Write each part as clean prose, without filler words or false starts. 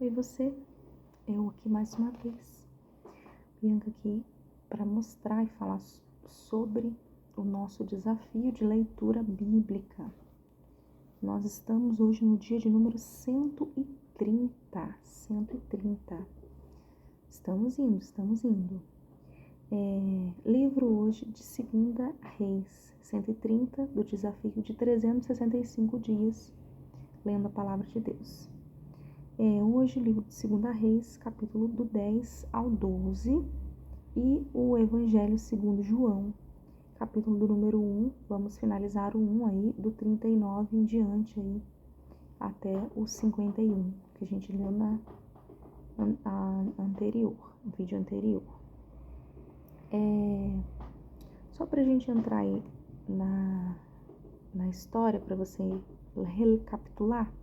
Oi você, eu aqui mais uma vez, Bianca aqui para mostrar e falar sobre o nosso desafio de leitura bíblica. Nós estamos hoje no dia de número 130. Estamos indo. Livro hoje de 2 Reis, 130 do desafio de 365 dias, lendo a palavra de Deus. Hoje o livro de 2 Reis, capítulo do 10 ao 12, e o Evangelho segundo João, capítulo do número 1, vamos finalizar o 1 aí, do 39 em diante aí, até o 51, que a gente leu no vídeo anterior. Só pra gente entrar aí na história, para você recapitular,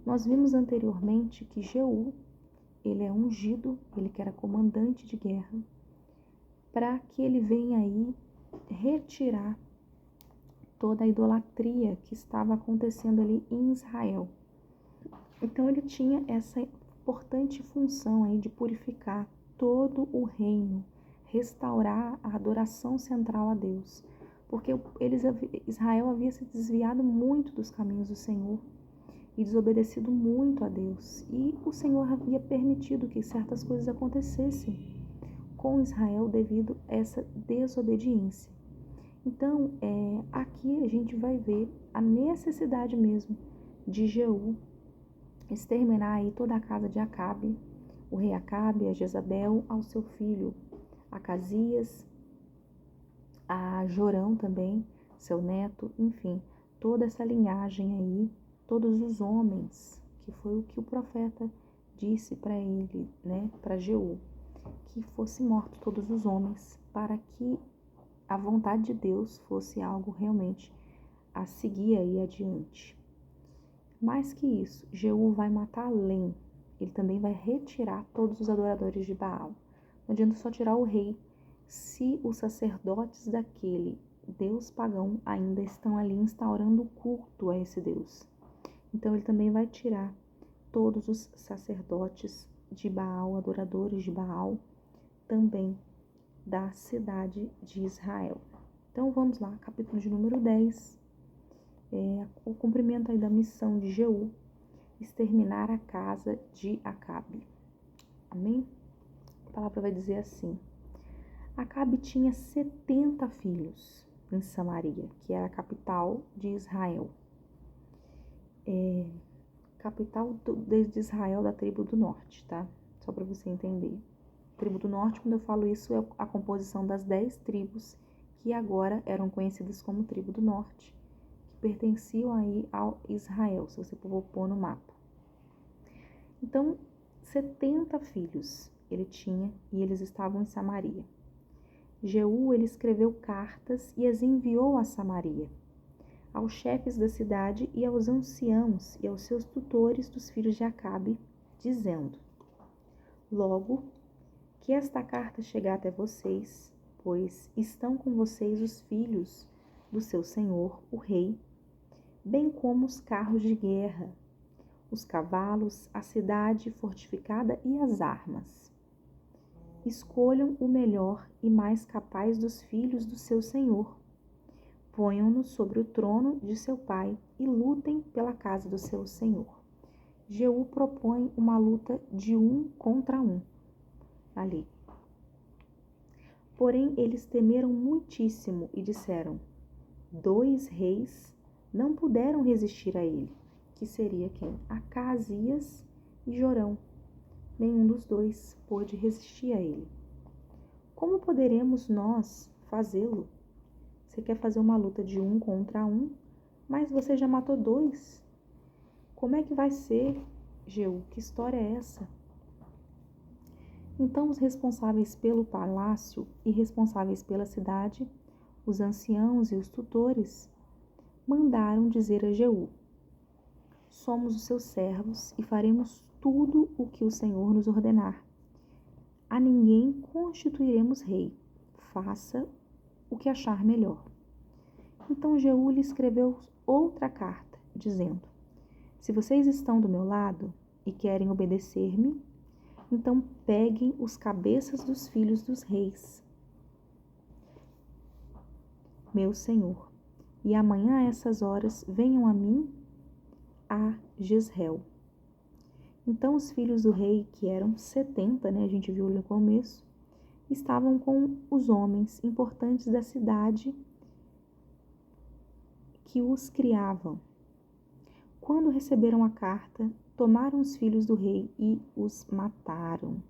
nós vimos anteriormente que Jeú, ele é ungido, ele que era comandante de guerra, para que ele venha aí retirar toda a idolatria que estava acontecendo ali em Israel. Então ele tinha essa importante função aí de purificar todo o reino, restaurar a adoração central a Deus, porque Israel havia se desviado muito dos caminhos do Senhor e desobedecido muito a Deus, e o Senhor havia permitido que certas coisas acontecessem com Israel devido a essa desobediência. Então, aqui a gente vai ver a necessidade mesmo de Jeú exterminar aí toda a casa de Acabe, o rei Acabe, a Jezabel, ao seu filho Acasias, a Jorão também, seu neto, enfim, toda essa linhagem aí, todos os homens, que foi o que o profeta disse para ele, né, para Jeú, que fosse morto todos os homens, para que a vontade de Deus fosse algo realmente a seguir aí adiante. Mais que isso, Jeú vai matar além, ele também vai retirar todos os adoradores de Baal. Não adianta só tirar o rei, se os sacerdotes daquele Deus pagão ainda estão ali instaurando culto a esse Deus. Então ele também vai tirar todos os sacerdotes de Baal, adoradores de Baal, também da cidade de Israel. Então vamos lá, capítulo de número 10, o cumprimento aí da missão de Jeú, exterminar a casa de Acabe. Amém? A palavra vai dizer assim: Acabe tinha 70 filhos em Samaria, que era a capital de Israel. Capital de Israel da tribo do norte, tá? Só para você entender. Tribo do norte, quando eu falo isso, é a composição das 10 tribos que agora eram conhecidas como tribo do norte, que pertenciam aí ao Israel, se você for pôr no mapa. Então, 70 filhos ele tinha e eles estavam em Samaria. Jeú, ele escreveu cartas e as enviou a Samaria, aos chefes da cidade e aos anciãos e aos seus tutores dos filhos de Acabe, dizendo: Logo que esta carta chegar até vocês, pois estão com vocês os filhos do seu senhor, o rei, bem como os carros de guerra, os cavalos, a cidade fortificada e as armas. Escolham o melhor e mais capaz dos filhos do seu senhor. Ponham-no sobre o trono de seu pai e lutem pela casa do seu senhor. Jeú propõe uma luta de 1 contra 1. Ali. Porém, eles temeram muitíssimo e disseram: 2 reis não puderam resistir a ele, que seria quem? Acasias e Jorão. Nenhum dos dois pôde resistir a ele. Como poderemos nós fazê-lo? Você quer fazer uma luta de 1 contra 1, mas você já matou 2. Como é que vai ser, Jeú? Que história é essa? Então os responsáveis pelo palácio e responsáveis pela cidade, os anciãos e os tutores, mandaram dizer a Jeú: Somos os seus servos e faremos tudo o que o Senhor nos ordenar. A ninguém constituiremos rei. Faça o que achar melhor. Então Jeú lhe escreveu outra carta, dizendo: Se vocês estão do meu lado, e querem obedecer-me, então peguem os cabeças dos filhos dos reis, meu senhor, e amanhã a essas horas venham a mim a Jezreel. Então os filhos do rei, que eram 70, né, a gente viu no começo, estavam com os homens importantes da cidade que os criavam. Quando receberam a carta, tomaram os filhos do rei e os mataram.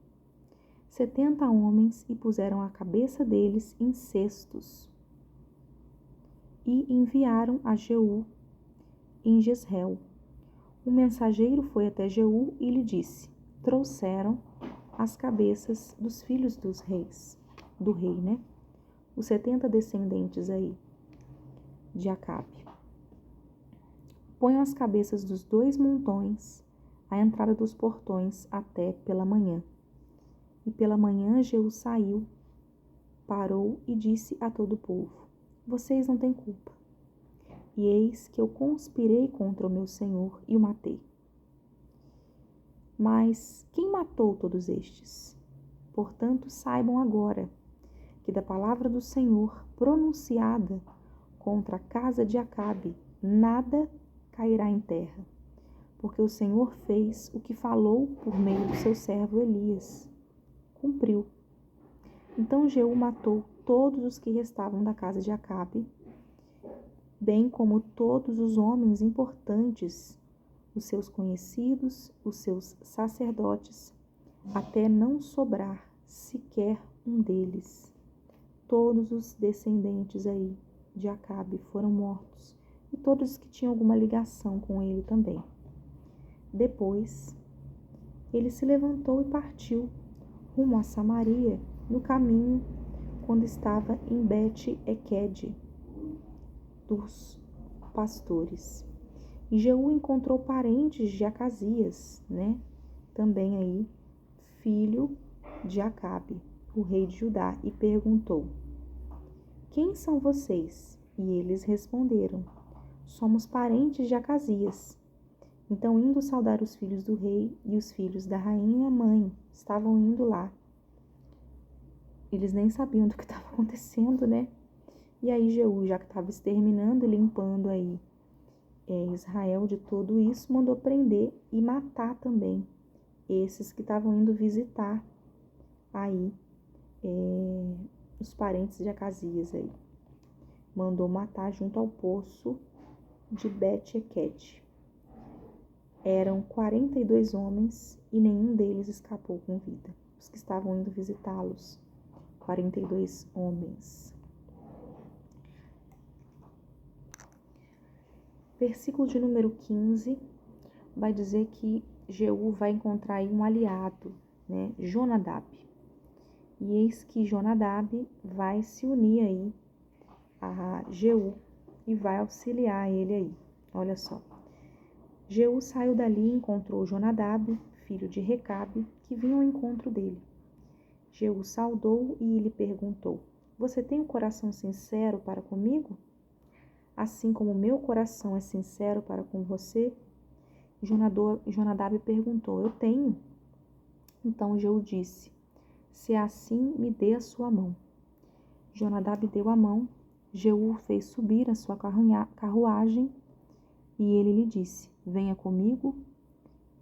70 homens e puseram a cabeça deles em cestos e enviaram a Jeú em Jezreel. Um mensageiro foi até Jeú e lhe disse: trouxeram as cabeças dos filhos dos reis, do rei, né? Os 70 descendentes aí de Acabe. Ponham as cabeças dos 2 montões à entrada dos portões até pela manhã. E pela manhã Jeú saiu, parou e disse a todo o povo: vocês não têm culpa. E eis que eu conspirei contra o meu senhor e o matei. Mas quem matou todos estes? Portanto, saibam agora que da palavra do Senhor pronunciada contra a casa de Acabe, nada cairá em terra, porque o Senhor fez o que falou por meio do seu servo Elias. Cumpriu. Então Jeú matou todos os que restavam da casa de Acabe, bem como todos os homens importantes, os seus conhecidos, os seus sacerdotes, até não sobrar sequer um deles. Todos os descendentes aí de Acabe foram mortos, e todos que tinham alguma ligação com ele também. Depois, ele se levantou e partiu rumo a Samaria, no caminho, quando estava em Bet-Eked dos pastores. E Jeú encontrou parentes de Acasias, né? Também aí, filho de Acabe, o rei de Judá, e perguntou: quem são vocês? E eles responderam: somos parentes de Acasias. Então, indo saudar os filhos do rei e os filhos da rainha mãe, estavam indo lá. Eles nem sabiam do que estava acontecendo, né? E aí Jeú, já que estava exterminando e limpando aí Israel de tudo isso, mandou prender e matar também esses que estavam indo visitar aí os parentes de Acasias aí. Mandou matar junto ao poço de Bet-Eked. Eram 42 homens e nenhum deles escapou com vida. Os que estavam indo visitá-los, 42 homens. Versículo de número 15 vai dizer que Jeú vai encontrar aí um aliado, né, Jonadab. E eis que Jonadab vai se unir aí a Jeú e vai auxiliar ele aí. Olha só. Jeú saiu dali e encontrou Jonadab, filho de Recabe, que vinha ao encontro dele. Jeú saudou e lhe perguntou: você tem um coração sincero para comigo? Assim como meu coração é sincero para com você? Jonadab perguntou: eu tenho. Então Jeú disse: se é assim, me dê a sua mão. Jonadab deu a mão, Jeú fez subir a sua carruagem e ele lhe disse: venha comigo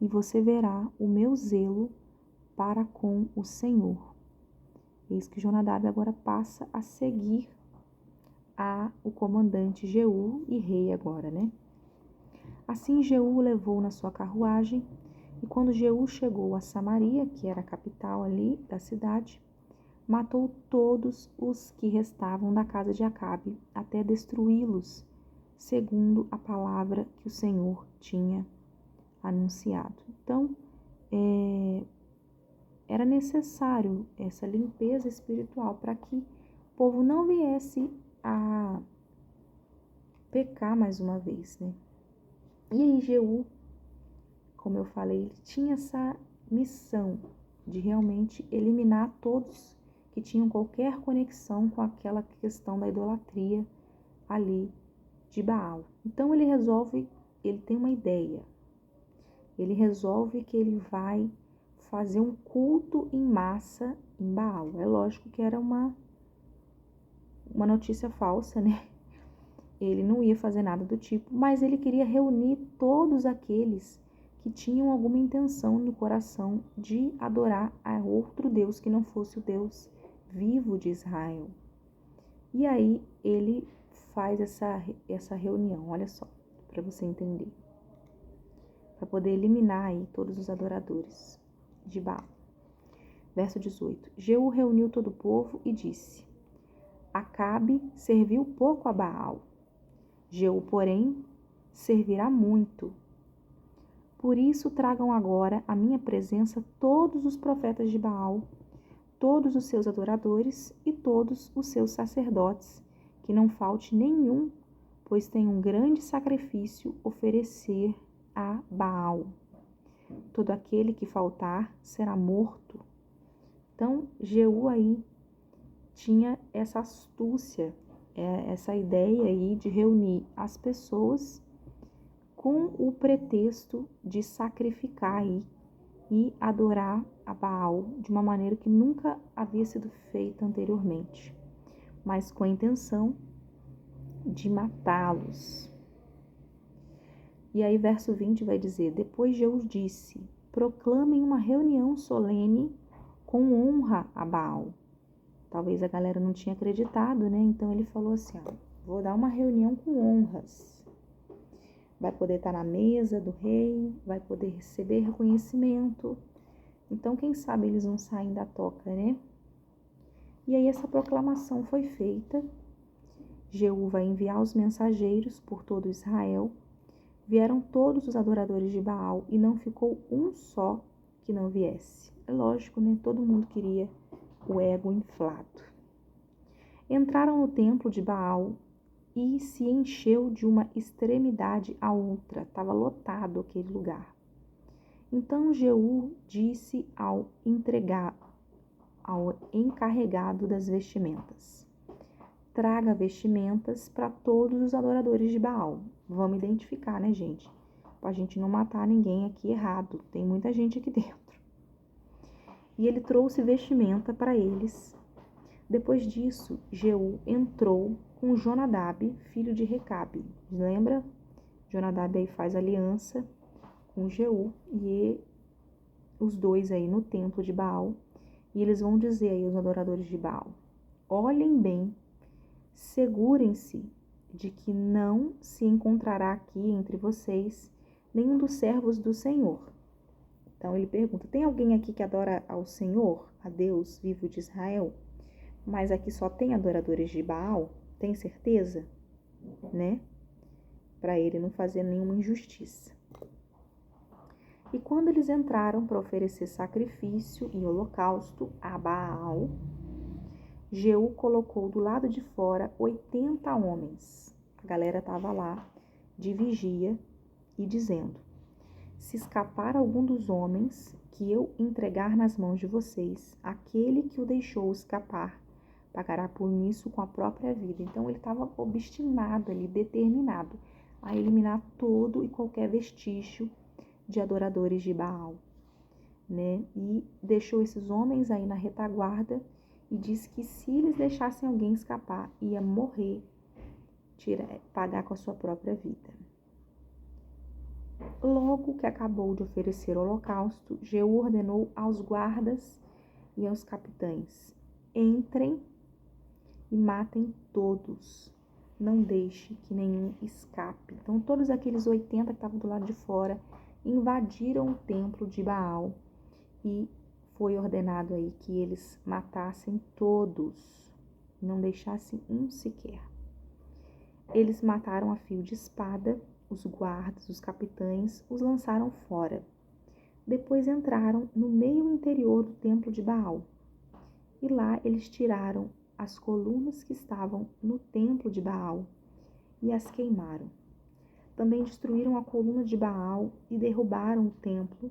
e você verá o meu zelo para com o Senhor. Eis que Jonadab agora passa a seguir o comandante Jeú e rei agora, né? Assim Jeú o levou na sua carruagem, e quando Jeú chegou a Samaria, que era a capital ali da cidade, matou todos os que restavam da casa de Acabe, até destruí-los, segundo a palavra que o Senhor tinha anunciado. Então, era necessário essa limpeza espiritual para que o povo não viesse a pecar mais uma vez, né? E aí Jeú, como eu falei, ele tinha essa missão de realmente eliminar todos que tinham qualquer conexão com aquela questão da idolatria ali de Baal. Então ele tem uma ideia. ele resolve que ele vai fazer um culto em massa em Baal. É lógico que era uma notícia falsa, né? Ele não ia fazer nada do tipo, mas ele queria reunir todos aqueles que tinham alguma intenção no coração de adorar a outro Deus que não fosse o Deus vivo de Israel. E aí ele faz essa reunião, olha só, para você entender. Para poder eliminar aí todos os adoradores de Baal. Verso 18. Jeú reuniu todo o povo e disse: Acabe serviu pouco a Baal. Jeú, porém, servirá muito. Por isso tragam agora à minha presença todos os profetas de Baal, todos os seus adoradores e todos os seus sacerdotes, que não falte nenhum, pois tem um grande sacrifício oferecer a Baal. Todo aquele que faltar será morto. Então, Jeú aí tinha essa astúcia, essa ideia aí de reunir as pessoas com o pretexto de sacrificar aí e adorar a Baal de uma maneira que nunca havia sido feita anteriormente, mas com a intenção de matá-los. E aí verso 20 vai dizer: Depois Jeú disse: Proclamem uma reunião solene com honra a Baal. Talvez a galera não tinha acreditado, né? Então ele falou assim: vou dar uma reunião com honras. Vai poder estar na mesa do rei, vai poder receber reconhecimento. Então, quem sabe eles não saem da toca, né? E aí essa proclamação foi feita. Jeú vai enviar os mensageiros por todo Israel. Vieram todos os adoradores de Baal e não ficou um só que não viesse. É lógico, né? Todo mundo queria o ego inflado. Entraram no templo de Baal e se encheu de uma extremidade à outra. Estava lotado aquele lugar. Então Jeú disse ao encarregado das vestimentas: Traga vestimentas para todos os adoradores de Baal. Vamos identificar, né, gente? Para a gente não matar ninguém aqui errado. Tem muita gente aqui dentro. E ele trouxe vestimenta para eles. Depois disso, Jeú entrou com Jonadab, filho de Recabe. Lembra? Jonadab aí faz aliança com Jeú e os dois aí no templo de Baal. E eles vão dizer aí aos adoradores de Baal: olhem bem, segurem-se de que não se encontrará aqui entre vocês nenhum dos servos do Senhor. Então ele pergunta: tem alguém aqui que adora ao Senhor, a Deus vivo de Israel? Mas aqui só tem adoradores de Baal? Tem certeza? Né? Para ele não fazer nenhuma injustiça. E quando eles entraram para oferecer sacrifício e holocausto a Baal, Jeú colocou do lado de fora 80 homens. A galera estava lá de vigia e dizendo: se escapar algum dos homens que eu entregar nas mãos de vocês, aquele que o deixou escapar pagará por isso com a própria vida. Então ele estava obstinado ali, determinado a eliminar todo e qualquer vestígio de adoradores de Baal, né? E deixou esses homens aí na retaguarda e disse que se eles deixassem alguém escapar, ia morrer, pagar com a sua própria vida. Logo que acabou de oferecer o holocausto, Jeú ordenou aos guardas e aos capitães: entrem e matem todos, não deixe que nenhum escape. Então todos aqueles 80 que estavam do lado de fora invadiram o templo de Baal e foi ordenado aí que eles matassem todos, não deixassem um sequer. Eles mataram a fio de espada, os guardas, os capitães, os lançaram fora. Depois entraram no meio interior do templo de Baal. E lá eles tiraram as colunas que estavam no templo de Baal e as queimaram. Também destruíram a coluna de Baal e derrubaram o templo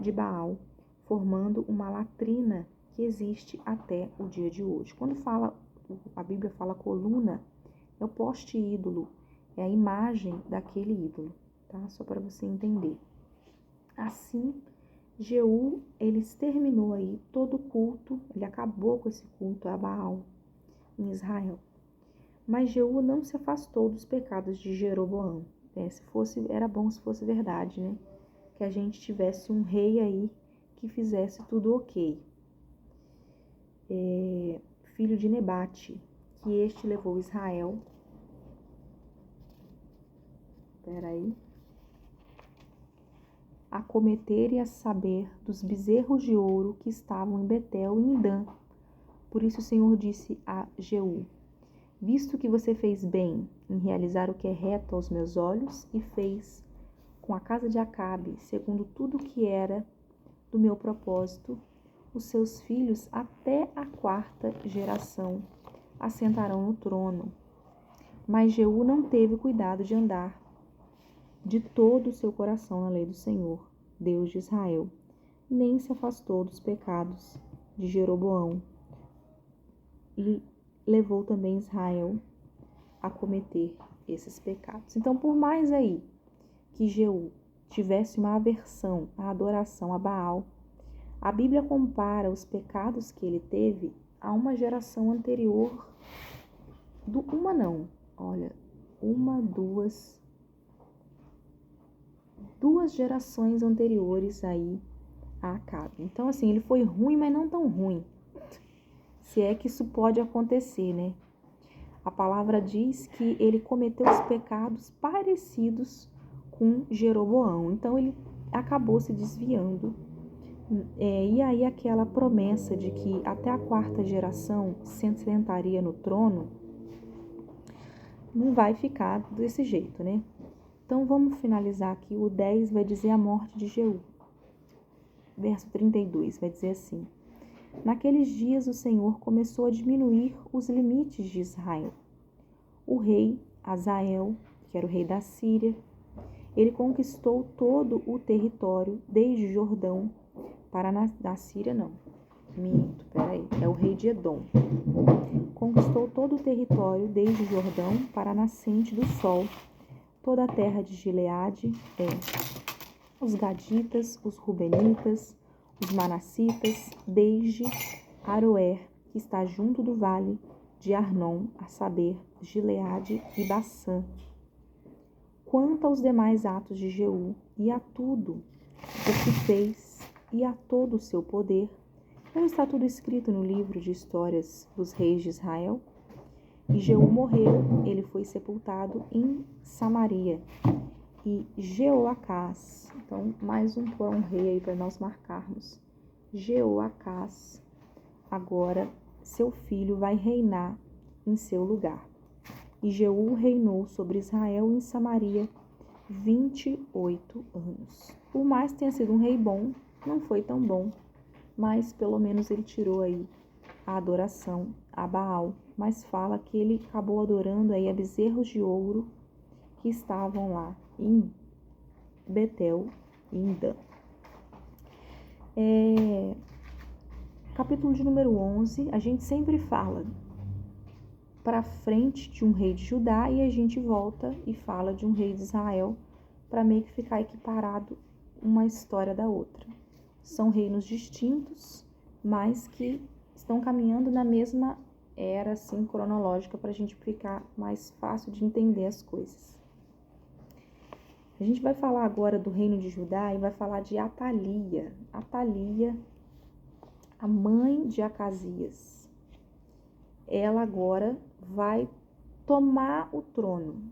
de Baal, formando uma latrina que existe até o dia de hoje. Quando a Bíblia fala coluna, é o poste ídolo, é a imagem daquele ídolo, tá? Só para você entender. Assim, Jeú, ele exterminou aí todo o culto, ele acabou com esse culto a Baal em Israel. Mas Jeú não se afastou dos pecados de Jeroboão. Era bom se fosse verdade, né? Que a gente tivesse um rei aí que fizesse tudo ok. Filho de Nebate, que este levou Israel. A cometer e a saber dos bezerros de ouro que estavam em Betel e em Dan. Por isso o Senhor disse a Jeú: visto que você fez bem em realizar o que é reto aos meus olhos e fez com a casa de Acabe, segundo tudo que era do meu propósito, os seus filhos até a 4ª geração assentarão no trono. Mas Jeú não teve cuidado de andar de todo o seu coração na lei do Senhor, Deus de Israel, nem se afastou dos pecados de Jeroboão, e levou também Israel a cometer esses pecados. Então, por mais aí que Jeú tivesse uma aversão à adoração a Baal, a Bíblia compara os pecados que ele teve a uma geração anterior, duas gerações anteriores aí a Acabe. Então, assim, ele foi ruim, mas não tão ruim. Se é que isso pode acontecer, né? A palavra diz que ele cometeu os pecados parecidos com Jeroboão. Então, ele acabou se desviando. E aí, aquela promessa de que até a 4ª geração se sentaria no trono, não vai ficar desse jeito, né? Então, vamos finalizar aqui. O 10 vai dizer a morte de Jeú. Verso 32 vai dizer assim: naqueles dias o Senhor começou a diminuir os limites de Israel. O rei Hazael, que era o rei da Síria, ele conquistou todo o território desde Jordão para da Síria não. É o rei de Edom. Conquistou todo o território desde Jordão para a nascente do sol, toda a terra de Gileade, os gaditas, os rubenitas, os manassitas, desde Aroer, que está junto do vale de Arnon, a saber, Gileade e Bassã. Quanto aos demais atos de Jeú, e a tudo o que fez, e a todo o seu poder, não está tudo escrito no livro de histórias dos reis de Israel? E Jeú morreu, ele foi sepultado em Samaria. E Jeoacás, então mais um rei aí para nós marcarmos. Jeoacás, agora seu filho vai reinar em seu lugar. E Jeú reinou sobre Israel em Samaria 28 anos. Por mais que tenha sido um rei bom, não foi tão bom, mas pelo menos ele tirou aí a adoração a Baal, mas fala que ele acabou adorando aí a bezerros de ouro que estavam lá em Betel e em Dan. Capítulo de número 11, a gente sempre fala para frente de um rei de Judá e a gente volta e fala de um rei de Israel para meio que ficar equiparado uma história da outra. São reinos distintos, mas que estão caminhando na mesma era assim cronológica para a gente ficar mais fácil de entender as coisas. A gente vai falar agora do reino de Judá e vai falar de Atalia. Atalia, a mãe de Acasias. Ela agora vai tomar o trono.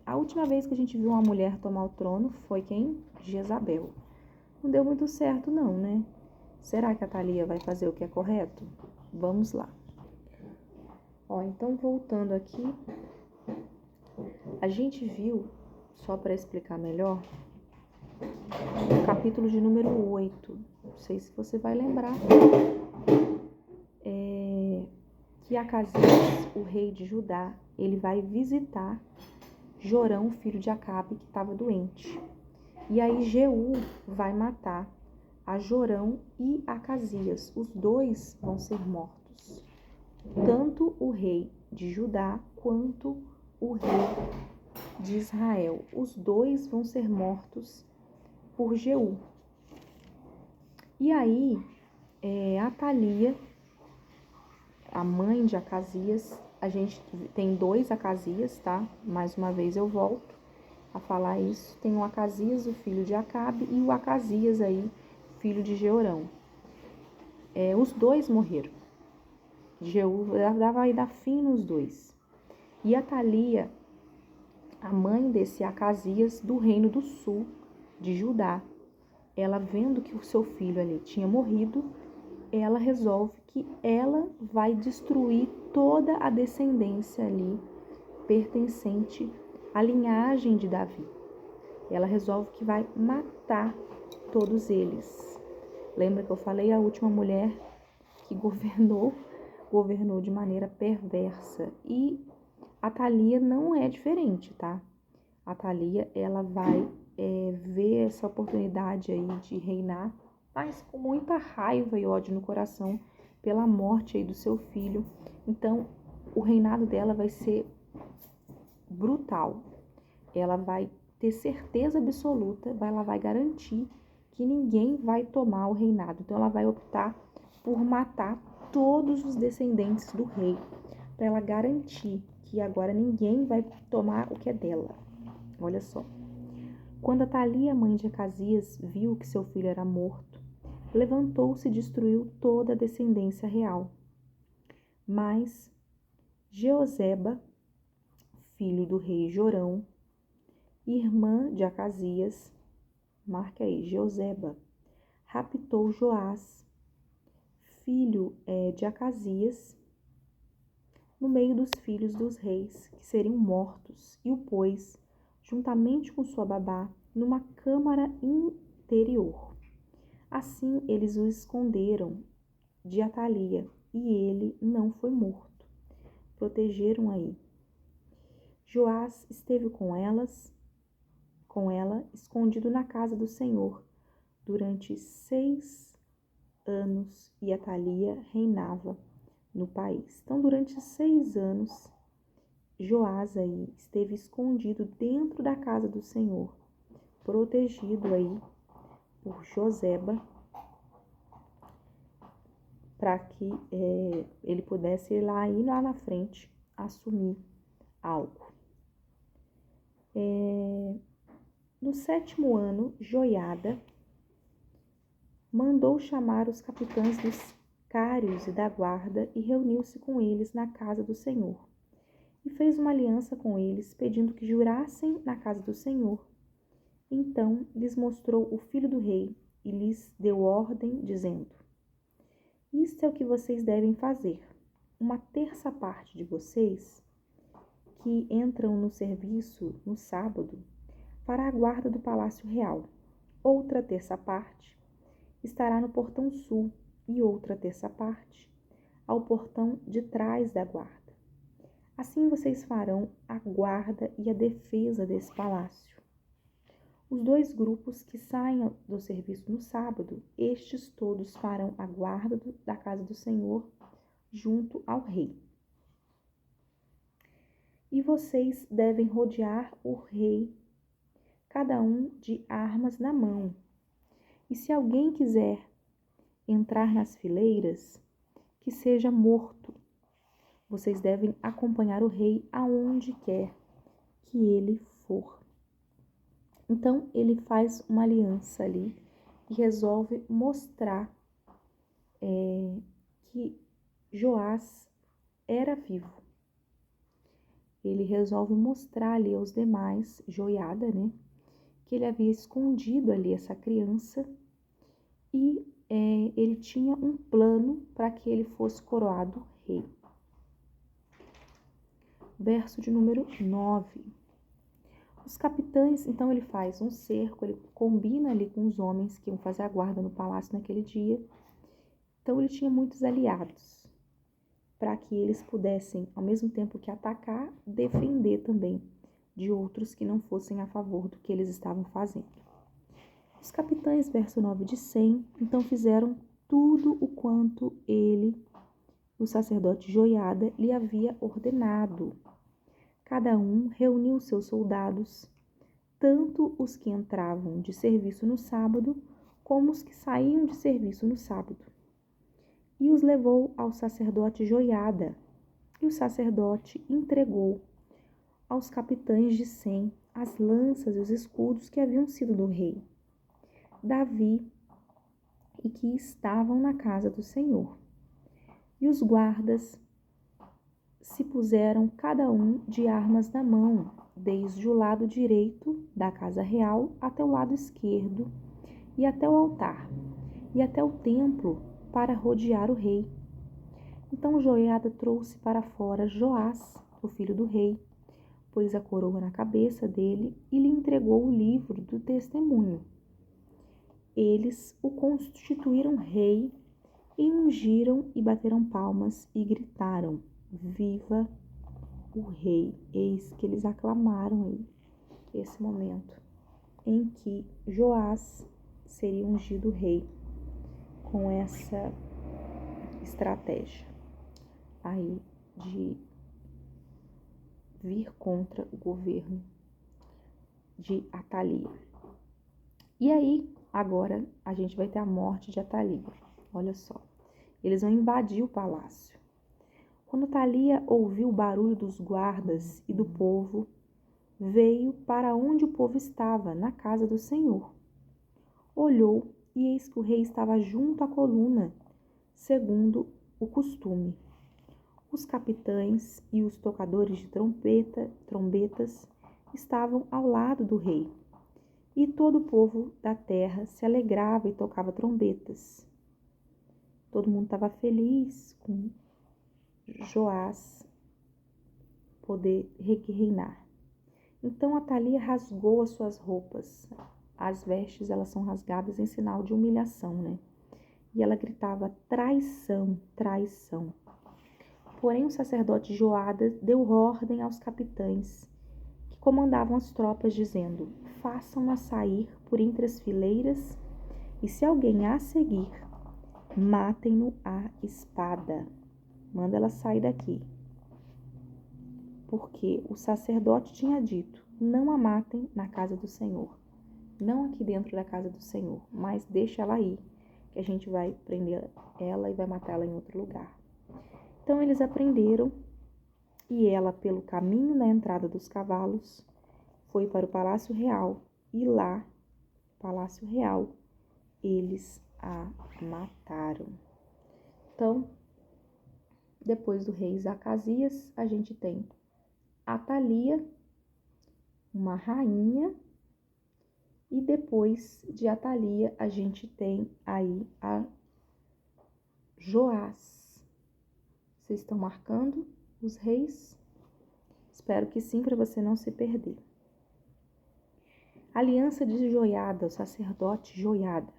A última vez que a gente viu uma mulher tomar o trono foi quem? Jezabel. Não deu muito certo não, né? Será que a Atalia vai fazer o que é correto? Vamos lá. Então voltando aqui, a gente viu, só para explicar melhor, o capítulo de número 8. Não sei se você vai lembrar. Que Acasias, o rei de Judá, ele vai visitar Jorão, filho de Acabe, que estava doente. E aí Jeú vai matar a Jorão e Acasias. Os dois vão ser mortos. Tanto o rei de Judá quanto o rei de Israel. Os dois vão ser mortos por Jeú. E aí, Atalia, a mãe de Acasias, a gente tem 2 Acasias, tá? Mais uma vez eu volto a falar isso. Tem o Acasias, o filho de Acabe, e o Acasias aí, filho de Jeorão. Os 2 morreram. Jeú vai dar fim nos 2. E Atalia, a mãe desse Acasias, do reino do sul de Judá, ela vendo que o seu filho ali tinha morrido, ela resolve que ela vai destruir toda a descendência ali pertencente à linhagem de Davi. Ela resolve que vai matar todos eles. Lembra que eu falei a última mulher que governou de maneira perversa. E a Thalia não é diferente, tá? A Thalia, ela vai ver essa oportunidade aí de reinar, mas com muita raiva e ódio no coração pela morte aí do seu filho. Então, o reinado dela vai ser brutal. Ela vai ter certeza absoluta, ela vai garantir que ninguém vai tomar o reinado. Então, ela vai optar por matar todos os descendentes do rei, para ela garantir que agora ninguém vai tomar o que é dela. Olha só. Quando Atalia, mãe de Acasias, viu que seu filho era morto, levantou-se e destruiu toda a descendência real. Mas Jeoseba, filho do rei Jorão, irmã de Acasias, marca aí, Jeoseba, raptou Joás, filho de Acasias, no meio dos filhos dos reis, que seriam mortos, e o pôs, juntamente com sua babá, numa câmara interior. Assim eles o esconderam de Atalia, e ele não foi morto. Protegeram aí. Joás esteve com ela, escondido na casa do Senhor, durante 6 anos, e Atalia reinava no país. Então, durante 6 anos, Joás aí esteve escondido dentro da casa do Senhor, protegido aí por Joseba, para que ele pudesse ir lá na frente assumir algo. No 7º ano, Joiada mandou chamar os capitães dos cários e da guarda e reuniu-se com eles na casa do Senhor. E fez uma aliança com eles, pedindo que jurassem na casa do Senhor. Então lhes mostrou o filho do rei e lhes deu ordem, dizendo: Isto é o que vocês devem fazer. 1/3 parte de vocês que entram no serviço no sábado fará a guarda do palácio real. Outra 1/3 parte estará no portão sul e outra 1/3 parte ao portão de trás da guarda. Assim vocês farão a guarda e a defesa desse palácio. Os 2 grupos que saem do serviço no sábado, estes todos farão a guarda da casa do Senhor junto ao rei. E vocês devem rodear o rei, cada um de armas na mão. E se alguém quiser entrar nas fileiras, que seja morto. Vocês devem acompanhar o rei aonde quer que ele for. Então, ele faz uma aliança ali e resolve mostrar que Joás era vivo. Ele resolve mostrar ali aos demais, Joiada, né, que ele havia escondido ali essa criança e ele tinha um plano para que ele fosse coroado rei. Verso de número 9. Os capitães, então ele faz um cerco, ele combina ali com os homens que iam fazer a guarda no palácio naquele dia. Então ele tinha muitos aliados, para que eles pudessem, ao mesmo tempo que atacar, defender também de outros que não fossem a favor do que eles estavam fazendo. Os capitães, verso 9 de 100, então fizeram tudo o quanto ele, o sacerdote Joiada, lhe havia ordenado. Cada um reuniu seus soldados, tanto os que entravam de serviço no sábado, como os que saíam de serviço no sábado. E os levou ao sacerdote Joiada, e o sacerdote entregou aos capitães de 100 as lanças e os escudos que haviam sido do rei Davi e que estavam na casa do Senhor. E os guardas se puseram cada um de armas na mão, desde o lado direito da casa real até o lado esquerdo, e até o altar, e até o templo, para rodear o rei. Então Joiada trouxe para fora Joás, o filho do rei, pôs a coroa na cabeça dele e lhe entregou o livro do testemunho. Eles o constituíram rei e ungiram e bateram palmas e gritaram: Viva o rei! Eis que eles aclamaram aí, esse momento em que Joás seria ungido rei com essa estratégia aí de vir contra o governo de Atalia. E aí, agora, a gente vai ter a morte de Atalia. Olha só, eles vão invadir o palácio. Quando Atalia ouviu o barulho dos guardas e do povo, veio para onde o povo estava, na casa do Senhor. Olhou e eis que o rei estava junto à coluna, segundo o costume. Os capitães e os tocadores de trombetas estavam ao lado do rei. E todo o povo da terra se alegrava e tocava trombetas. Todo mundo estava feliz com Joás poder reinar. Então Atalia rasgou as suas roupas. As vestes, elas são rasgadas em sinal de humilhação, né? E ela gritava: traição, traição. Porém o sacerdote Joiada deu ordem aos capitães que comandavam as tropas, dizendo: façam-na sair por entre as fileiras, e se alguém a seguir, matem-no à espada. Manda ela sair daqui. Porque o sacerdote tinha dito: não a matem na casa do Senhor. Não aqui dentro da casa do Senhor, mas deixa ela aí, que a gente vai prender ela e vai matar ela em outro lugar. Então eles a prenderam, e ela, pelo caminho da entrada dos cavalos, foi para o Palácio Real, e lá, Palácio Real, eles a mataram. Então, depois do rei Zacasias, a gente tem Atalia, uma rainha, e depois de Atalia, a gente tem aí a Joás. Vocês estão marcando os reis? Espero que sim, para você não se perder. Aliança de Joiada, o sacerdote Joiada.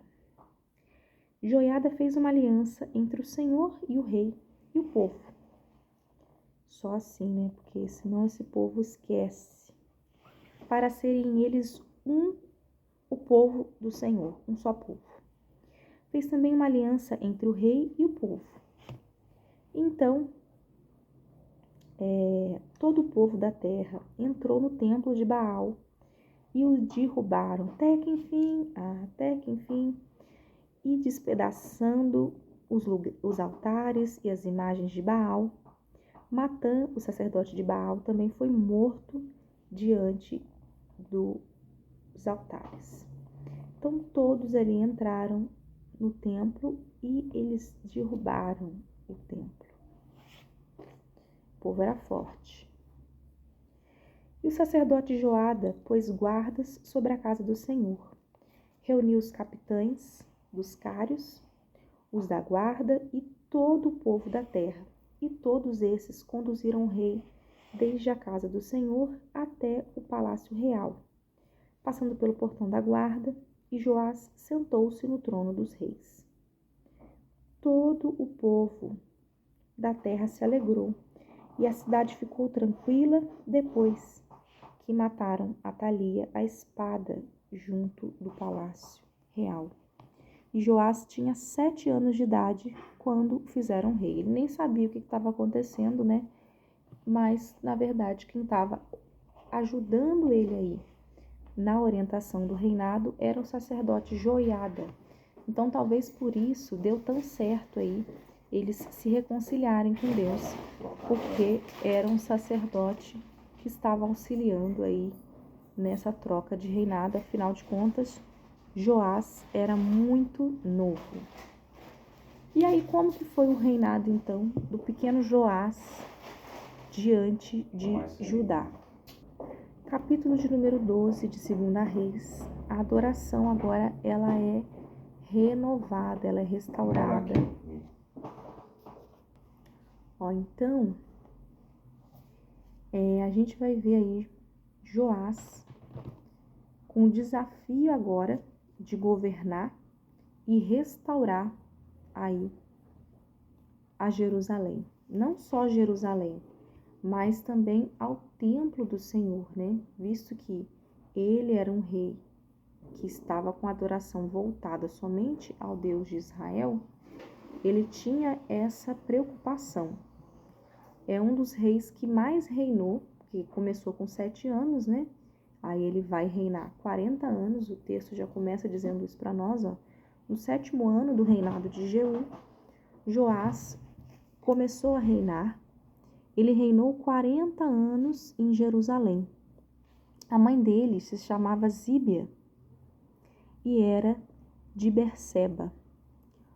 Joiada fez uma aliança entre o Senhor e o rei e o povo. Só assim, né? Porque senão esse povo esquece. Para serem eles o povo do Senhor, um só povo. Fez também uma aliança entre o rei e o povo. Então, todo o povo da terra entrou no templo de Baal e o derrubaram até que enfim, e despedaçando os altares e as imagens de Baal. Matã, o sacerdote de Baal, também foi morto diante dos altares. Então todos ali entraram no templo e eles derrubaram o templo. O povo era forte. E o sacerdote Joiada pôs guardas sobre a casa do Senhor. Reuniu os capitães dos cários, os da guarda e todo o povo da terra. E todos esses conduziram o rei desde a casa do Senhor até o palácio real, passando pelo portão da guarda, e Joás sentou-se no trono dos reis. Todo o povo da terra se alegrou, e a cidade ficou tranquila depois que mataram Atalia à espada junto do palácio real. E Joás tinha 7 anos de idade quando o fizeram rei. Ele nem sabia o que estava acontecendo, né? Mas, na verdade, quem estava ajudando ele aí na orientação do reinado era o sacerdote Joiada, Então, talvez por isso deu tão certo aí eles se reconciliarem com Deus, porque era um sacerdote que estava auxiliando aí nessa troca de reinado. Afinal de contas, Joás era muito novo. E aí, como que foi o reinado, então, do pequeno Joás diante de Judá? Capítulo de número 12 de 2 Reis. A adoração agora, ela é renovada, ela é restaurada. Então, a gente vai ver aí Joás com o desafio agora de governar e restaurar aí a Jerusalém. Não só Jerusalém, mas também ao templo do Senhor, né? Visto que ele era um rei que estava com a adoração voltada somente ao Deus de Israel, ele tinha essa preocupação. É um dos reis que mais reinou, que começou com 7 anos, né? Aí ele vai reinar 40 anos, o texto já começa dizendo isso para nós, ó. No 7º ano do reinado de Jeú, Joás começou a reinar. Ele reinou 40 anos em Jerusalém. A mãe dele se chamava Zíbia e era de Berseba.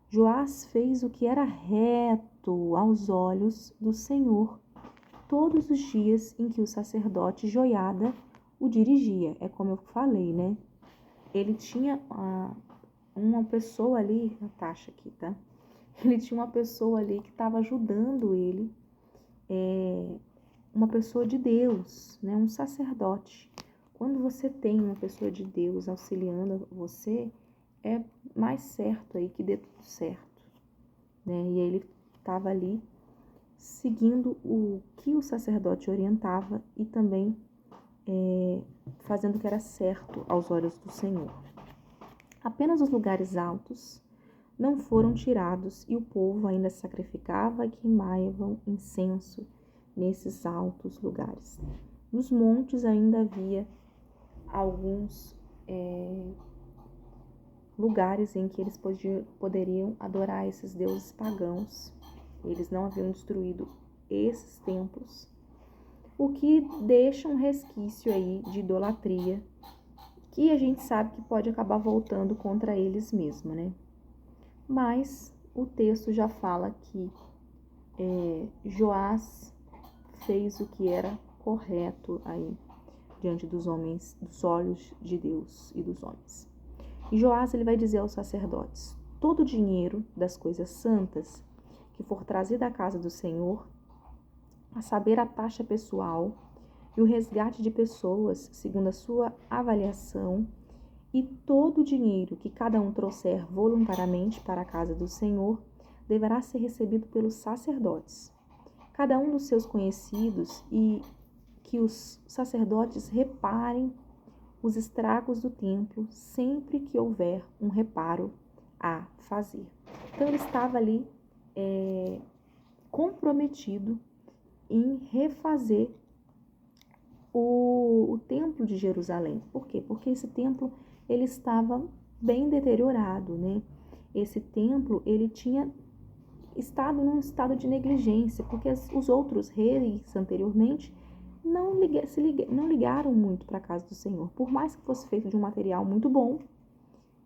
Joás fez o que era reto aos olhos do Senhor todos os dias em que o sacerdote Joiada o dirigia. É como eu falei, né? Ele tinha uma pessoa ali, Natasha aqui, tá? Ele tinha uma pessoa ali que estava ajudando ele, uma pessoa de Deus, né? Um sacerdote. Quando você tem uma pessoa de Deus auxiliando você, é mais certo aí que dê tudo certo, né? E ele estava ali seguindo o que o sacerdote orientava e também fazendo o que era certo aos olhos do Senhor. Apenas os lugares altos não foram tirados e o povo ainda sacrificava e queimavam incenso nesses altos lugares. Nos montes ainda havia alguns lugares em que eles poderiam adorar esses deuses pagãos. Eles não haviam destruído esses templos, o que deixa um resquício aí de idolatria, que a gente sabe que pode acabar voltando contra eles mesmos, né? Mas o texto já fala que Joás fez o que era correto aí diante dos homens, dos olhos de Deus e dos homens. E Joás, ele vai dizer aos sacerdotes: todo o dinheiro das coisas santas que for trazido à casa do Senhor, a saber, a taxa pessoal e o resgate de pessoas, segundo a sua avaliação, e todo o dinheiro que cada um trouxer voluntariamente para a casa do Senhor, deverá ser recebido pelos sacerdotes, cada um dos seus conhecidos, e que os sacerdotes reparem os estragos do templo sempre que houver um reparo a fazer. Então ele estava ali comprometido em refazer o templo de Jerusalém. Por quê? Porque esse templo ele estava bem deteriorado, né? Esse templo ele tinha estado num estado de negligência, porque os outros reis anteriormente não ligaram muito para a casa do Senhor. Por mais que fosse feito de um material muito bom,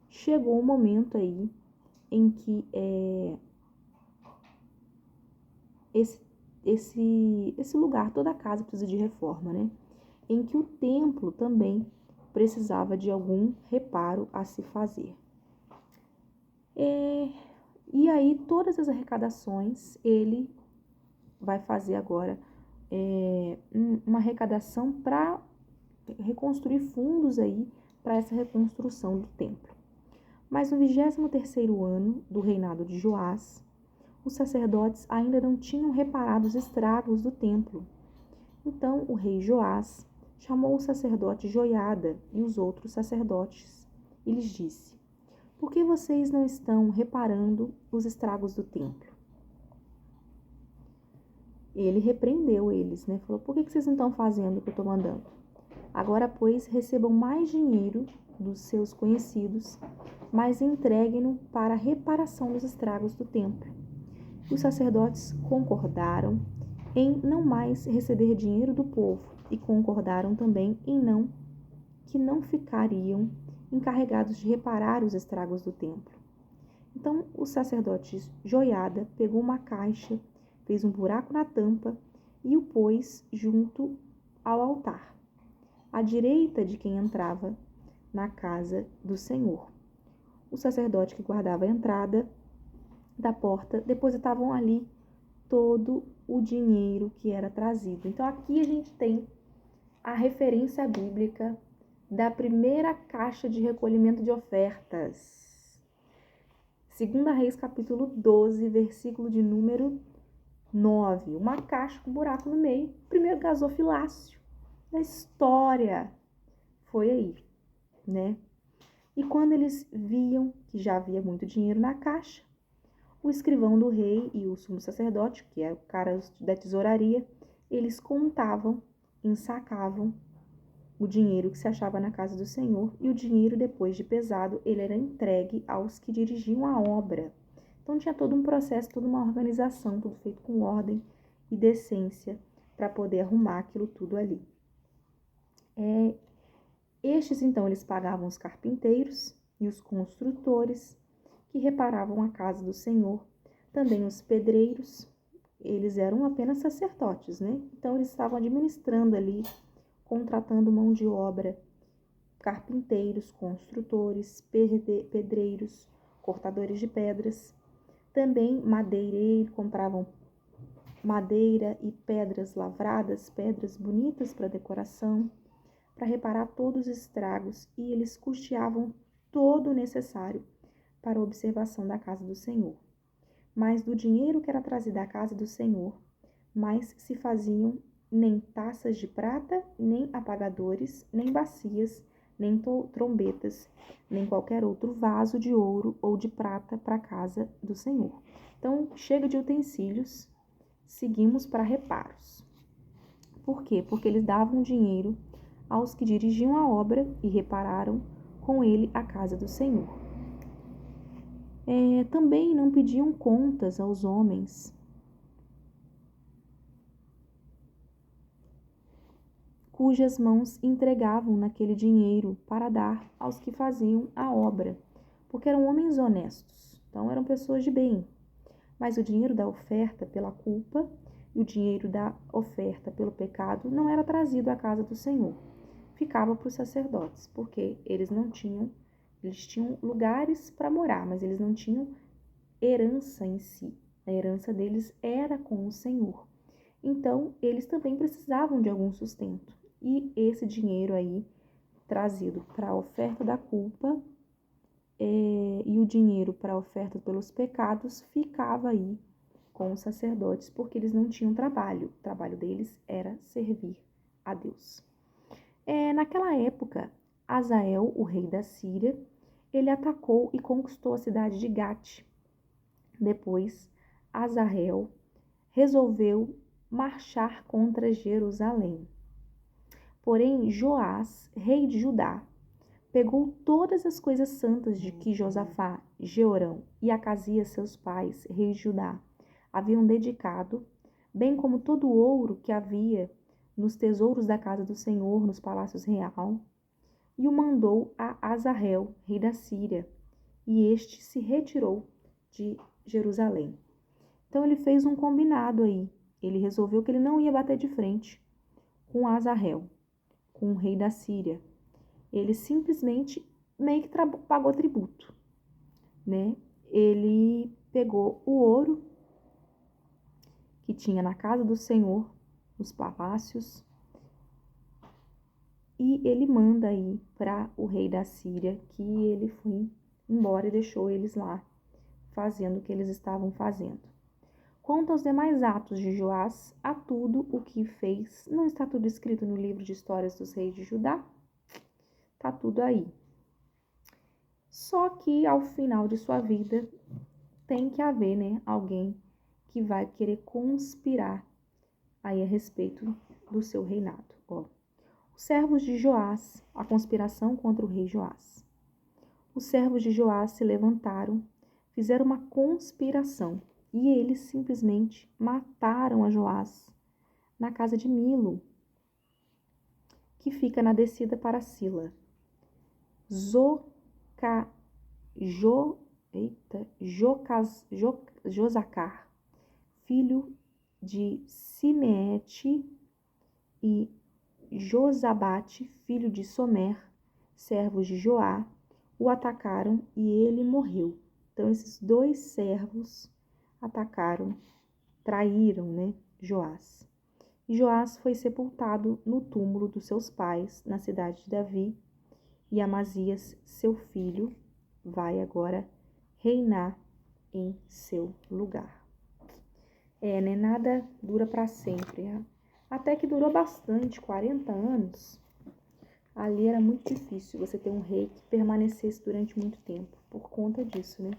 chegou um momento aí em que esse lugar, toda a casa precisa de reforma, né? Em que o templo também precisava de algum reparo a se fazer. E aí todas as arrecadações ele vai fazer agora uma arrecadação para reconstruir fundos aí para essa reconstrução do templo. Mas no 23º ano do reinado de Joás, os sacerdotes ainda não tinham reparado os estragos do templo. Então o rei Joás chamou o sacerdote Joiada e os outros sacerdotes e lhes disse: por que vocês não estão reparando os estragos do templo? Ele repreendeu eles, né? Falou: por que vocês não estão fazendo o que eu estou mandando? Agora, pois, recebam mais dinheiro dos seus conhecidos, mas entreguem-no para a reparação dos estragos do templo. Os sacerdotes concordaram em não mais receber dinheiro do povo e concordaram também que não ficariam encarregados de reparar os estragos do templo. Então o sacerdote Joiada pegou uma caixa, fez um buraco na tampa e o pôs junto ao altar, à direita de quem entrava na casa do Senhor. O sacerdote que guardava a entrada da porta depositavam ali todo o dinheiro que era trazido. Então aqui a gente tem a referência bíblica da primeira caixa de recolhimento de ofertas. 2 Reis, capítulo 12, versículo de número 9. Uma caixa com buraco no meio. Primeiro gasofilácio da história. Foi aí, né? E quando eles viam que já havia muito dinheiro na caixa, o escrivão do rei e o sumo sacerdote, que é o cara da tesouraria, eles contavam, ensacavam o dinheiro que se achava na casa do Senhor, e o dinheiro, depois de pesado, ele era entregue aos que dirigiam a obra. Então tinha todo um processo, toda uma organização, tudo feito com ordem e decência para poder arrumar aquilo tudo ali. Estes, então, eles pagavam os carpinteiros e os construtores que reparavam a casa do Senhor. Também os pedreiros, eles eram apenas sacerdotes, né? Então eles estavam administrando ali, contratando mão de obra, carpinteiros, construtores, pedreiros, cortadores de pedras. Também madeireiros, compravam madeira e pedras lavradas, pedras bonitas para decoração, para reparar todos os estragos, e eles custeavam todo o necessário para a observação da casa do Senhor. Mas do dinheiro que era trazido à casa do Senhor, mais se faziam nem taças de prata, nem apagadores, nem bacias, nem trombetas, nem qualquer outro vaso de ouro ou de prata para a casa do Senhor. Então, chega de utensílios, seguimos para reparos. Por quê? Porque eles davam dinheiro aos que dirigiam a obra e repararam com ele a casa do Senhor. Também não pediam contas aos homens, cujas mãos entregavam naquele dinheiro para dar aos que faziam a obra, porque eram homens honestos, então eram pessoas de bem. Mas o dinheiro da oferta pela culpa e o dinheiro da oferta pelo pecado não era trazido à casa do Senhor. Ficava para os sacerdotes, porque eles tinham lugares para morar, mas eles não tinham herança em si. A herança deles era com o Senhor. Então, eles também precisavam de algum sustento. E esse dinheiro aí, trazido para a oferta da culpa e o dinheiro para a oferta pelos pecados, ficava aí com os sacerdotes, porque eles não tinham trabalho. O trabalho deles era servir a Deus. Naquela época, Azael, o rei da Síria, ele atacou e conquistou a cidade de Gate. Depois, Azael resolveu marchar contra Jerusalém. Porém, Joás, rei de Judá, pegou todas as coisas santas de que Josafá, Jeorão e Acasias, seus pais, reis de Judá, haviam dedicado, bem como todo o ouro que havia nos tesouros da casa do Senhor, nos palácios real, e o mandou a Azarel, rei da Síria, e este se retirou de Jerusalém. Então ele fez um combinado aí. Ele resolveu que ele não ia bater de frente com Azarel, com o rei da Síria. Ele simplesmente meio que pagou tributo, né? Ele pegou o ouro que tinha na casa do Senhor, nos palácios, e ele manda aí para o rei da Síria que ele foi embora e deixou eles lá fazendo o que eles estavam fazendo. Quanto aos demais atos de Joás, a tudo o que fez, não está tudo escrito no livro de histórias dos reis de Judá? Está tudo aí. Só que ao final de sua vida tem que haver, né, alguém que vai querer conspirar aí a respeito do seu reinado. Os servos de Joás, a conspiração contra o rei Joás. Os servos de Joás se levantaram, fizeram uma conspiração e eles simplesmente mataram a Joás na casa de Milo, que fica na descida para Sila. Josacar, filho de Simeete, e Josabate, filho de Somer, servos de Joá, o atacaram e ele morreu. Então, esses dois servos atacaram, traíram, Joás. E Joás foi sepultado no túmulo dos seus pais, na cidade de Davi, e Amazias, seu filho, vai agora reinar em seu lugar. Nada dura para sempre. Até que durou bastante, 40 anos. Ali era muito difícil você ter um rei que permanecesse durante muito tempo, por conta disso,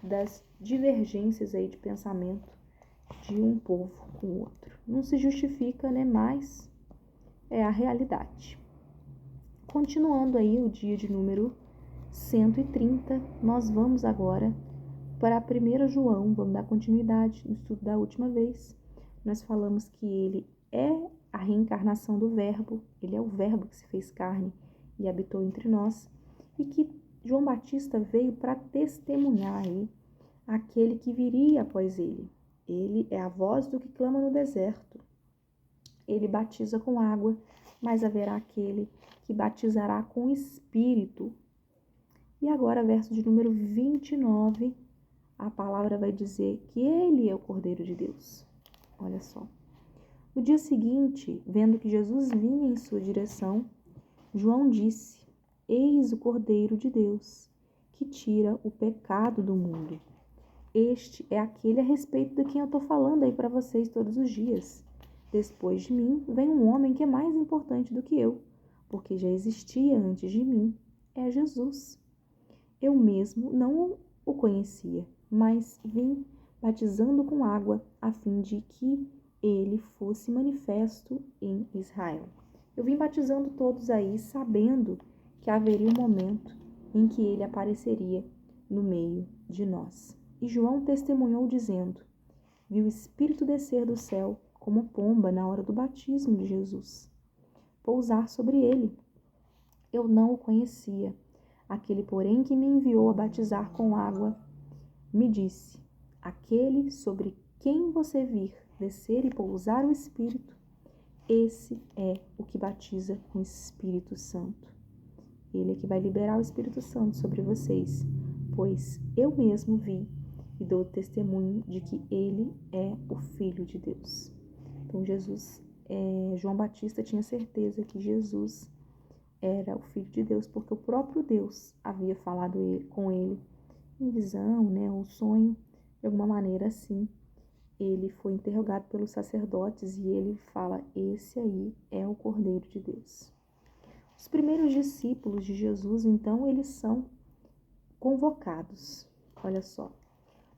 das divergências aí de pensamento de um povo com o outro. Não se justifica, mas é a realidade. Continuando aí o dia de número 130, nós vamos agora para 1 João, vamos dar continuidade no estudo da última vez. Nós falamos que ele é a reencarnação do Verbo, ele é o Verbo que se fez carne e habitou entre nós, e que João Batista veio para testemunhar aí aquele que viria após ele. Ele é a voz do que clama no deserto. Ele batiza com água, mas haverá aquele que batizará com Espírito. E agora, verso de número 29, a palavra vai dizer que ele é o Cordeiro de Deus. Olha só. No dia seguinte, vendo que Jesus vinha em sua direção, João disse: Eis o Cordeiro de Deus, que tira o pecado do mundo. Este é aquele a respeito de quem eu estou falando aí para vocês todos os dias. Depois de mim, vem um homem que é mais importante do que eu, porque já existia antes de mim. É Jesus. Eu mesmo não o conhecia, mas vim batizando com água, a fim de que ele fosse manifesto em Israel. Eu vim batizando todos aí, sabendo que haveria um momento em que ele apareceria no meio de nós. E João testemunhou dizendo: viu o Espírito descer do céu como pomba na hora do batismo de Jesus, pousar sobre ele. Eu não o conhecia. Aquele, porém, que me enviou a batizar com água, me disse: aquele sobre quem você vir descer e pousar o Espírito, esse é o que batiza com o Espírito Santo. Ele é que vai liberar o Espírito Santo sobre vocês, pois eu mesmo vi e dou testemunho de que ele é o Filho de Deus. Então, João Batista tinha certeza que Jesus era o Filho de Deus, porque o próprio Deus havia falado com ele em visão, ou sonho, de alguma maneira assim. Ele foi interrogado pelos sacerdotes e ele fala: esse aí é o Cordeiro de Deus. Os primeiros discípulos de Jesus, então, eles são convocados. Olha só.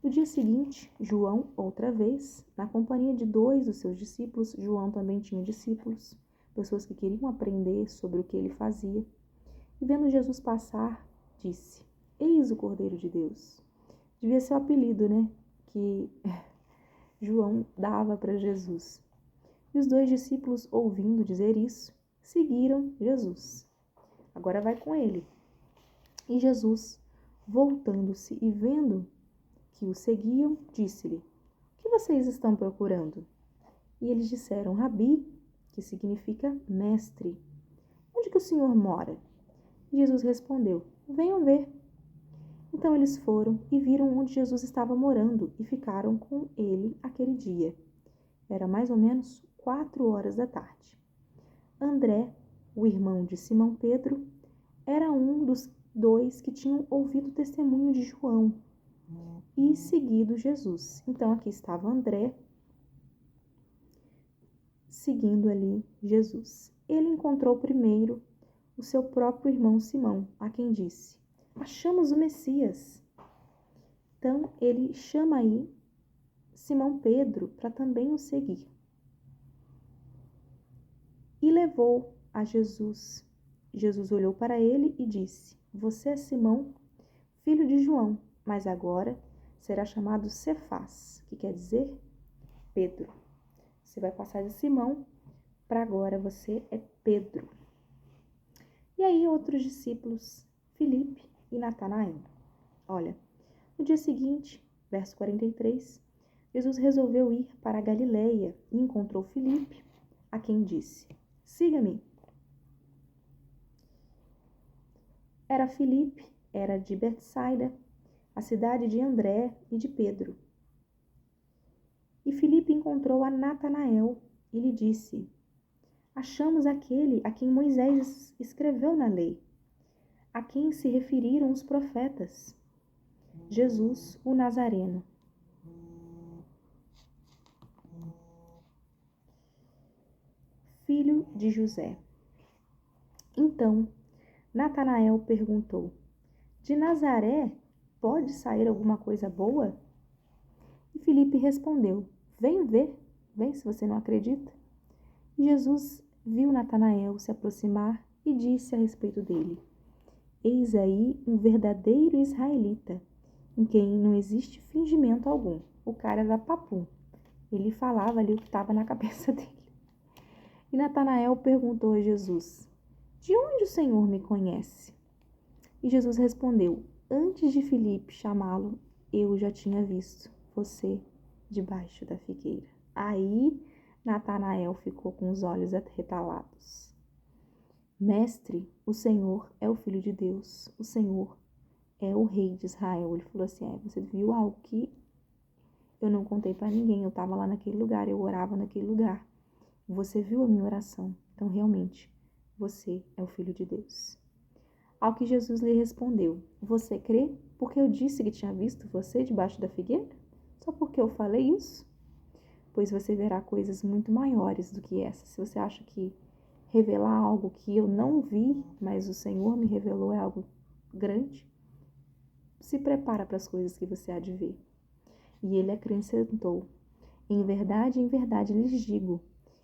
No dia seguinte, João, outra vez, na companhia de 2 dos seus discípulos, João também tinha discípulos, pessoas que queriam aprender sobre o que ele fazia, e vendo Jesus passar, disse: Eis o Cordeiro de Deus. Devia ser o apelido, que João dava para Jesus. E os 2 discípulos, ouvindo dizer isso, seguiram Jesus. Agora vai com ele. E Jesus, voltando-se e vendo que o seguiam, disse-lhe: O que vocês estão procurando? E eles disseram: Rabi, que significa mestre, onde que o Senhor mora? E Jesus respondeu: Venham ver. Então eles foram e viram onde Jesus estava morando e ficaram com ele aquele dia. Era mais ou menos 4 horas da tarde. André, o irmão de Simão Pedro, era um dos 2 que tinham ouvido o testemunho de João e seguido Jesus. Então aqui estava André seguindo ali Jesus. Ele encontrou primeiro o seu próprio irmão Simão, a quem disse: Achamos o Messias. Então ele chama aí Simão Pedro para também o seguir. E levou a Jesus. Jesus olhou para ele e disse: Você é Simão, filho de João, mas agora será chamado Cefás, que quer dizer Pedro. Você vai passar de Simão para agora você é Pedro. E aí outros discípulos, Filipe e Natanael. Olha, no dia seguinte, verso 43, Jesus resolveu ir para a Galileia e encontrou Filipe, a quem disse: Siga-me. Filipe era de Betsaida, a cidade de André e de Pedro. E Filipe encontrou a Natanael e lhe disse: Achamos aquele a quem Moisés escreveu na lei, a quem se referiram os profetas, Jesus, o Nazareno. Filho de José. Então, Natanael perguntou: De Nazaré pode sair alguma coisa boa? E Filipe respondeu: Vem ver, vem se você não acredita. E Jesus viu Natanael se aproximar e disse a respeito dele: Eis aí um verdadeiro israelita, em quem não existe fingimento algum. O cara era papum. Ele falava ali o que estava na cabeça dele. E Natanael perguntou a Jesus: De onde o Senhor me conhece? E Jesus respondeu: Antes de Filipe chamá-lo, eu já tinha visto você debaixo da figueira. Aí Natanael ficou com os olhos arregalados. Mestre, o Senhor é o Filho de Deus, o Senhor é o Rei de Israel. Ele falou assim: você viu algo que eu não contei para ninguém, eu estava lá naquele lugar, eu orava naquele lugar. Você viu a minha oração, então realmente você é o Filho de Deus. Ao que Jesus lhe respondeu: Você crê porque eu disse que tinha visto você debaixo da figueira? Só porque eu falei isso? Pois você verá coisas muito maiores do que essa. Se você acha que revelar algo que eu não vi, mas o Senhor me revelou é algo grande, se prepara para as coisas que você há de ver. E ele acrescentou: em verdade lhes digo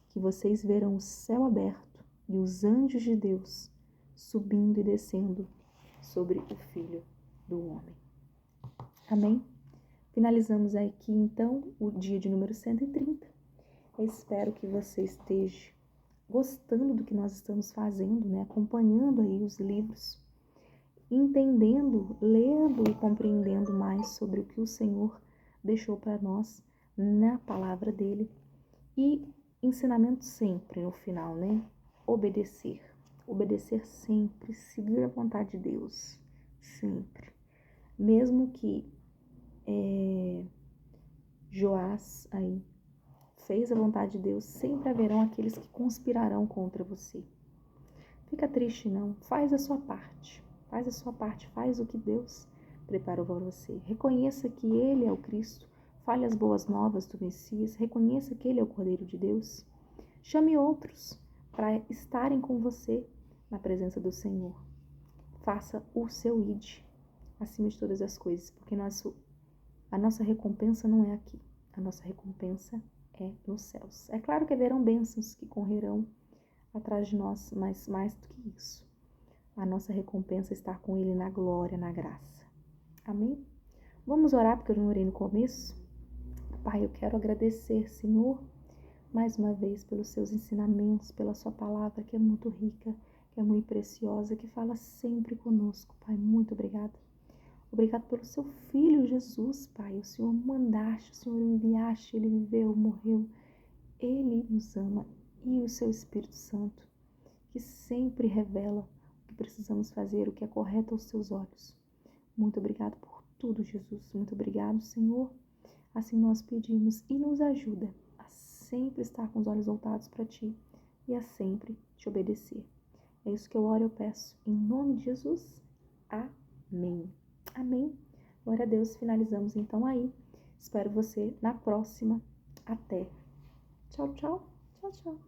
que vocês verão o céu aberto e os anjos de Deus subindo e descendo sobre o Filho do Homem. Amém? Finalizamos aqui então o dia de número 130. Eu espero que você esteja gostando do que nós estamos fazendo, né? Acompanhando aí os livros, entendendo, lendo e compreendendo mais sobre o que o Senhor deixou para nós na palavra dele. E ensinamento sempre no final, né? Obedecer. Obedecer sempre, seguir a vontade de Deus, sempre. Mesmo que Joás aí fez a vontade de Deus, sempre haverão aqueles que conspirarão contra você. Fica triste não, faz a sua parte, faz o que Deus preparou para você. Reconheça que Ele é o Cristo, fale as boas novas do Messias, reconheça que Ele é o Cordeiro de Deus. Chame outros para estarem com você na presença do Senhor. Faça o seu id acima de todas as coisas, porque a nossa recompensa não é aqui, a nossa recompensa é nos céus. É claro que haverão bênçãos que correrão atrás de nós, mas mais do que isso, a nossa recompensa está com Ele na glória, na graça. Amém? Vamos orar, porque eu não orei no começo. Pai, eu quero agradecer, Senhor, mais uma vez pelos seus ensinamentos, pela sua palavra que é muito rica, que é muito preciosa, que fala sempre conosco. Pai, muito obrigada. Obrigado pelo seu Filho Jesus, Pai. O Senhor mandaste, o Senhor enviaste, Ele viveu, morreu. Ele nos ama. E o seu Espírito Santo, que sempre revela o que precisamos fazer, o que é correto aos seus olhos. Muito obrigado por tudo, Jesus. Muito obrigado, Senhor. Assim nós pedimos e nos ajuda a sempre estar com os olhos voltados para Ti e a sempre Te obedecer. É isso que eu oro e eu peço. Em nome de Jesus. Amém. Amém. Glória a Deus. Finalizamos então aí. Espero você na próxima. Até. Tchau, tchau. Tchau, tchau.